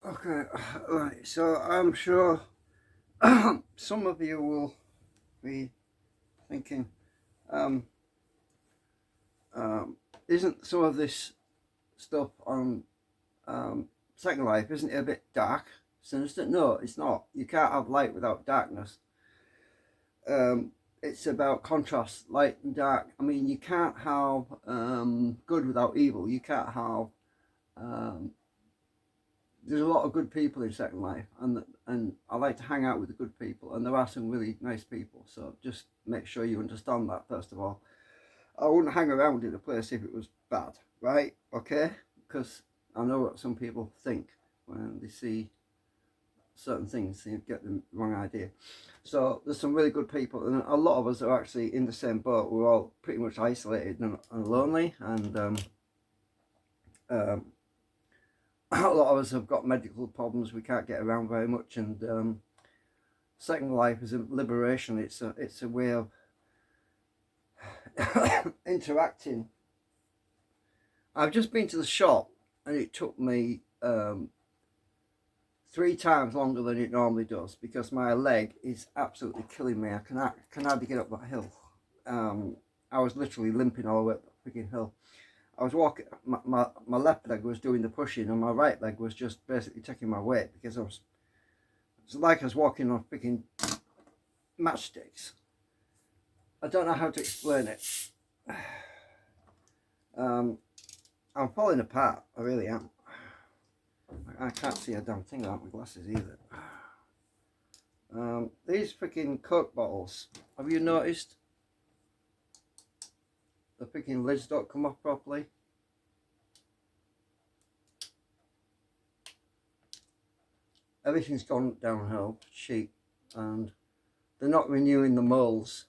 Okay, right. So I'm sure some of you will be thinking, um, isn't some of this stuff on Second Life, isn't it a bit dark, sinister? No, it's not. You can't have light without darkness. Um, it's about contrast, light and dark. I mean, you can't have good without evil. You can't have um, there's a lot of good people in Second Life, and I like to hang out with the good people, and there are some really nice people. So just make sure you understand that first of all. I wouldn't hang around in a place if it was bad, right? Okay, because I know what some people think when they see certain things, they get the wrong idea. So there's some really good people, and a lot of us are actually in the same boat. We're all pretty much isolated and lonely, and um, a lot of us have got medical problems. We can't get around very much, and Second Life is a liberation. It's a way of interacting. I've just been to the shop, and it took me 3 times longer than it normally does because my leg is absolutely killing me. I can hardly get up that hill. I was literally limping all the way up the freaking hill. I was walking, my left leg was doing the pushing, and my right leg was just basically taking my weight because it's like I was walking on freaking matchsticks. I don't know how to explain it. I'm falling apart. I really am. I can't see a damn thing without my glasses either. These freaking Coke bottles. Have you noticed? The freaking lids don't come off properly. Everything's gone downhill, cheap, and they're not renewing the molds.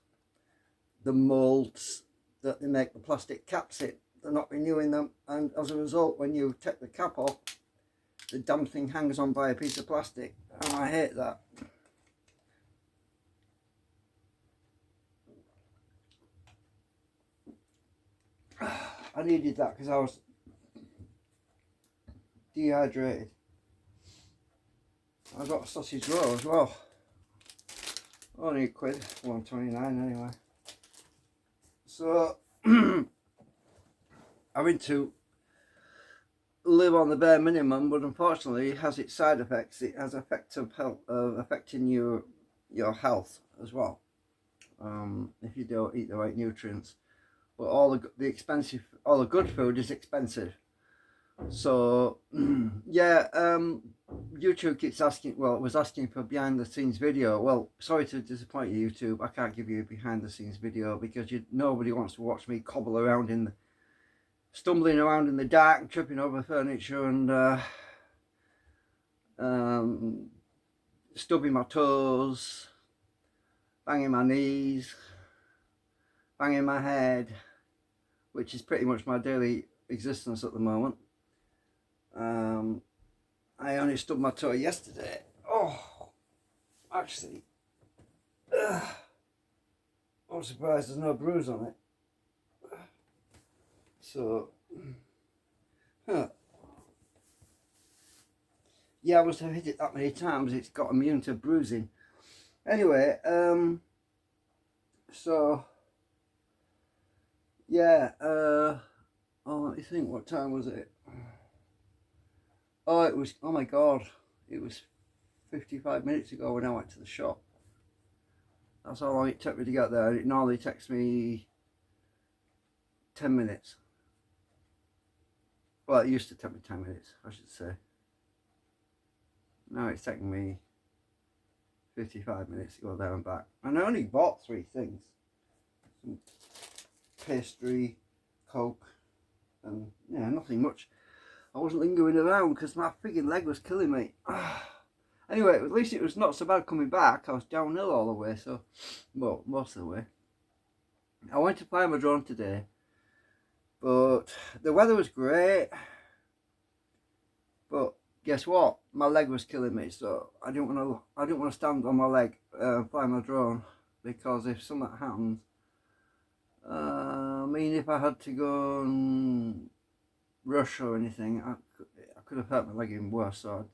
The molds that they make the plastic caps in, they're not renewing them, and as a result, when you take the cap off, the damn thing hangs on by a piece of plastic, and I hate that. I needed that because I was dehydrated. I got a sausage roll as well. Only a quid, 1.29 anyway. So having to live on the bare minimum, but unfortunately it has its side effects. It has effects of health, affecting your health as well. If you don't eat the right nutrients, but all the good food is expensive. So yeah, YouTube keeps asking. Well, it was asking for behind the scenes video. Well, sorry to disappoint you, YouTube. I can't give you a behind the scenes video because nobody wants to watch me cobble around stumbling around in the dark, and tripping over furniture, and stubbing my toes, banging my knees, banging my head, which is pretty much my daily existence at the moment. I only stubbed my toe yesterday. Oh, actually, I'm surprised there's no bruise on it. So, yeah, I must have hit it that many times. It's got immune to bruising. Anyway, so yeah. Oh, let me think. What time was it? Oh, it was. Oh my God! It was 55 minutes ago when I went to the shop. That's how long it took me to get there. It normally takes me 10 minutes. Well, it used to take me 10 minutes, I should say. Now it's taking me 55 minutes to go there and back. And I only bought 3 things. Some pastry, Coke, and yeah, nothing much. I wasn't lingering around because my freaking leg was killing me. Anyway, at least it was not so bad coming back. I was downhill all the way, so, well, most of the way. I went to fly my drone today, but the weather was great. But guess what? My leg was killing me, so I didn't want to stand on my leg fly my drone, because if something happens, I mean, if I had to go and rush or anything, I could have hurt my leg even worse. So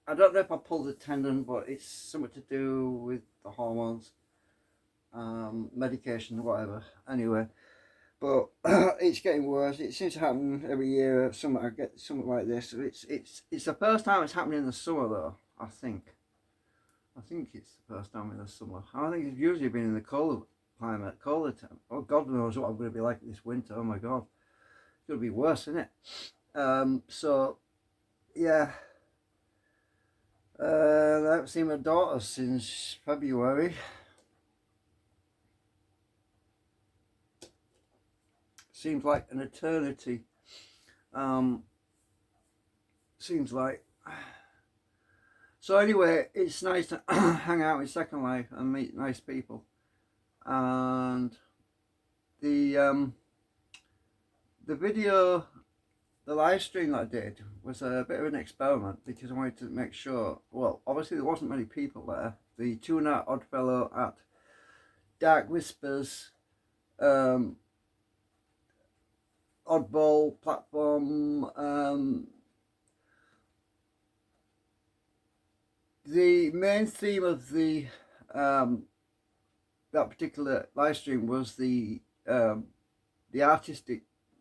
I don't know if I pulled a tendon, but it's something to do with the hormones, medication, whatever. Anyway, but it's getting worse. It seems to happen every year. I get something like this. It's the first time it's happening in the summer though. I think it's the first time in the summer. I think it's usually been in the colder climate, colder time. Oh, God knows what I'm going to be like this winter. Oh my God, it's going to be worse, isn't it? So yeah. I haven't seen my daughter since February. Seems like an eternity. Seems like. So anyway, it's nice to hang out in Second Life and meet nice people. And the video, the live stream that I did was a bit of an experiment because I wanted to make sure, well, obviously there wasn't many people there. The Tuna Oddfellow at Dark Whispers oddball platform, the main theme of the that particular live stream was the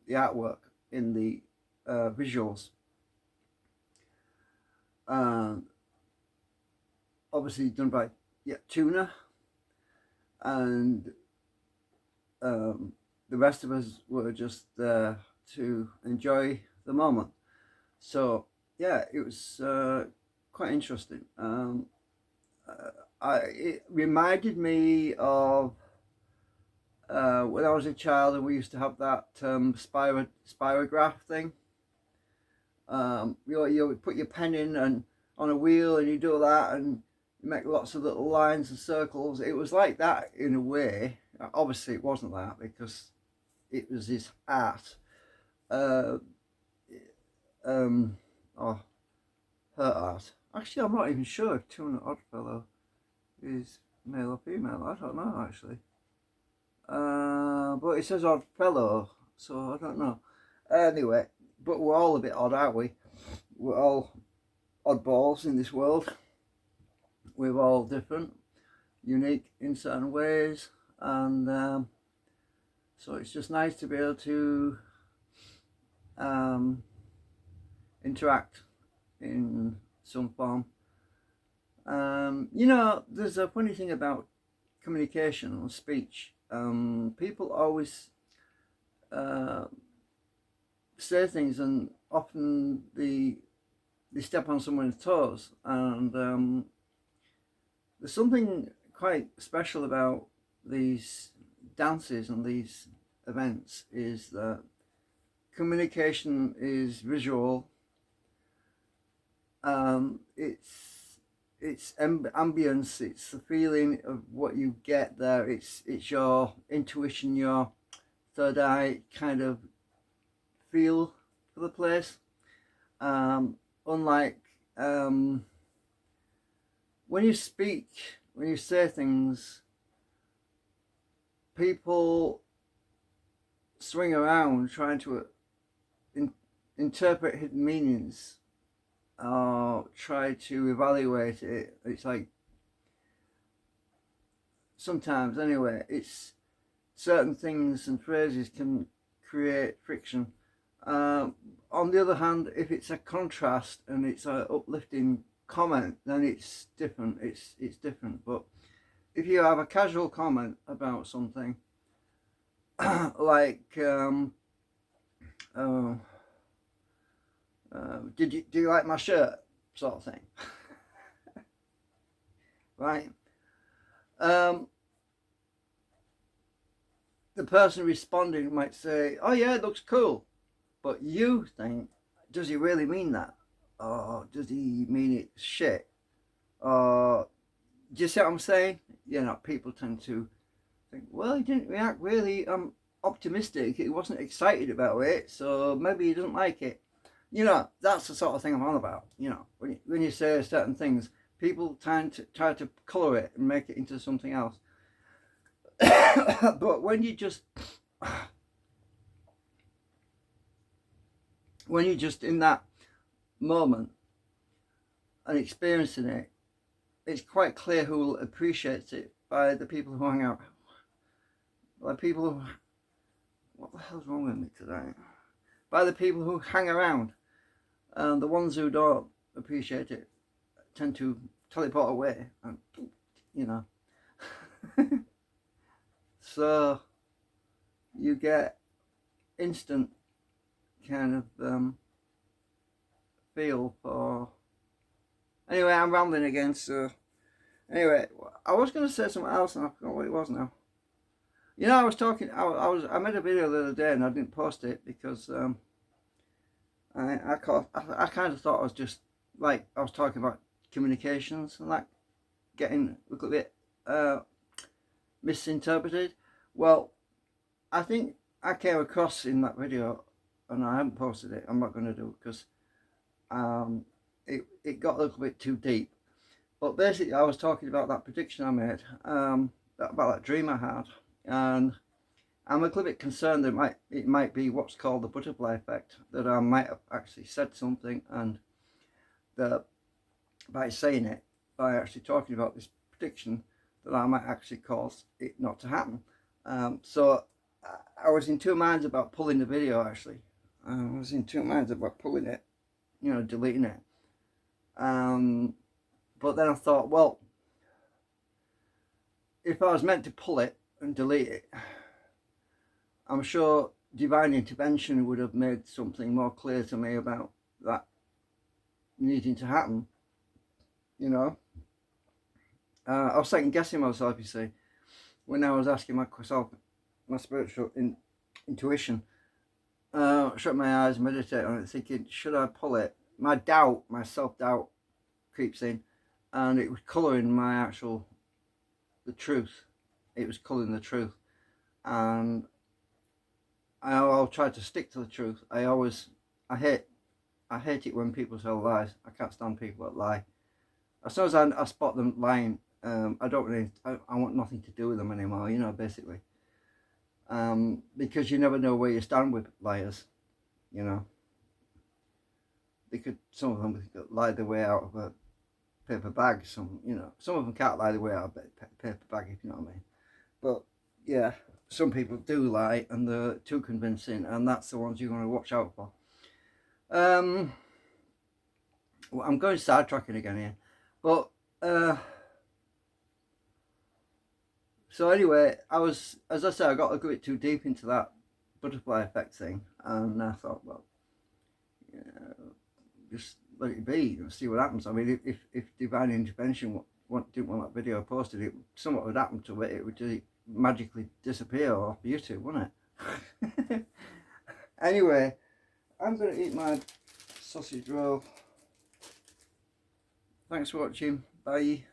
artwork in the visuals, obviously done by Tuna, and the rest of us were just there to enjoy the moment. So yeah, it was quite interesting. It reminded me of when I was a child and we used to have that spirograph thing. You put your pen in and on a wheel and you do that and you make lots of little lines and circles. It was like that in a way. Obviously it wasn't that because it was his art. Or her art. Actually, I'm not even sure if Tuna Oddfellow is male or female. I don't know actually. But it says Oddfellow, so I don't know. Anyway, but we're all a bit odd, aren't we? We're all oddballs in this world. We're all different, unique in certain ways, and so it's just nice to be able to interact in some form. You know, there's a funny thing about communication or speech. People always say things, and often they step on someone's toes, and there's something quite special about these dances and these events, is that communication is visual. It's ambience, it's the feeling of what you get there, it's your intuition, your third eye kind of feel for the place. Unlike when you speak, when you say things, people swing around trying to interpret hidden meanings or try to evaluate it. It's like, sometimes anyway, it's certain things and phrases can create friction. On the other hand, if it's a contrast and it's an uplifting comment, then it's different. It's different. But if you have a casual comment about something, like do you like my shirt, sort of thing, right? The person responding might say, "Oh yeah, it looks cool," but you think, does he really mean that, or does he mean it shit? Or do you see what I'm saying? You know, people tend to think, well, he didn't react really optimistic, he wasn't excited about it, so maybe he doesn't like it. You know, that's the sort of thing I'm on about. You know, when you say certain things, people try to colour it and make it into something else. But when you just in that moment and experiencing it, it's quite clear who will appreciate it by the people who hang out. By people who, what the hell's wrong with me today? By the people who hang around. And the ones who don't appreciate it tend to teleport away, and you know. So you get instant kind of feel for. Anyway, I'm rambling again. So anyway, I was going to say something else, and I forgot what it was now. You know, I was talking. I made a video the other day, and I didn't post it because I kind of thought I was just like I was talking about communications and like getting a little bit misinterpreted. Well, I think I came across in that video, and I haven't posted it. I'm not going to do it because it got a little bit too deep. But basically, I was talking about that prediction I made about that dream I had, and I'm a little bit concerned that it might be what's called the butterfly effect, that I might have actually said something, and that by saying it, by actually talking about this prediction, that I might actually cause it not to happen. So I was in two minds about pulling the video, actually. I was in two minds about pulling it, you know, deleting it. But then I thought, well, if I was meant to pull it and delete it, I'm sure divine intervention would have made something more clear to me about that needing to happen, you know. I was second guessing myself, you see, when I was asking myself, my spiritual intuition, shut my eyes, meditate on it, thinking, should I pull it? My doubt, my self-doubt creeps in, and it was colouring the truth. It was colouring the truth, and I'll try to stick to the truth. I hate it when people tell lies. I can't stand people that lie. As soon as I spot them lying, I don't really, I want nothing to do with them anymore, you know, basically. Because you never know where you stand with liars, you know. Some of them could lie their way out of a paper bag. Some of them can't lie their way out of a paper bag, if you know what I mean. But yeah, some people do lie, and they're too convincing, and that's the ones you're going to watch out for. Well, I'm going sidetracking again here, but so anyway, as I said, I got a bit too deep into that butterfly effect thing, and I thought, well, just let it be and see what happens. I mean, if divine intervention didn't want that video posted, something would happen to it. It would just magically disappear off YouTube, wouldn't it? Anyway, I'm going to eat my sausage roll. Thanks for watching. Bye.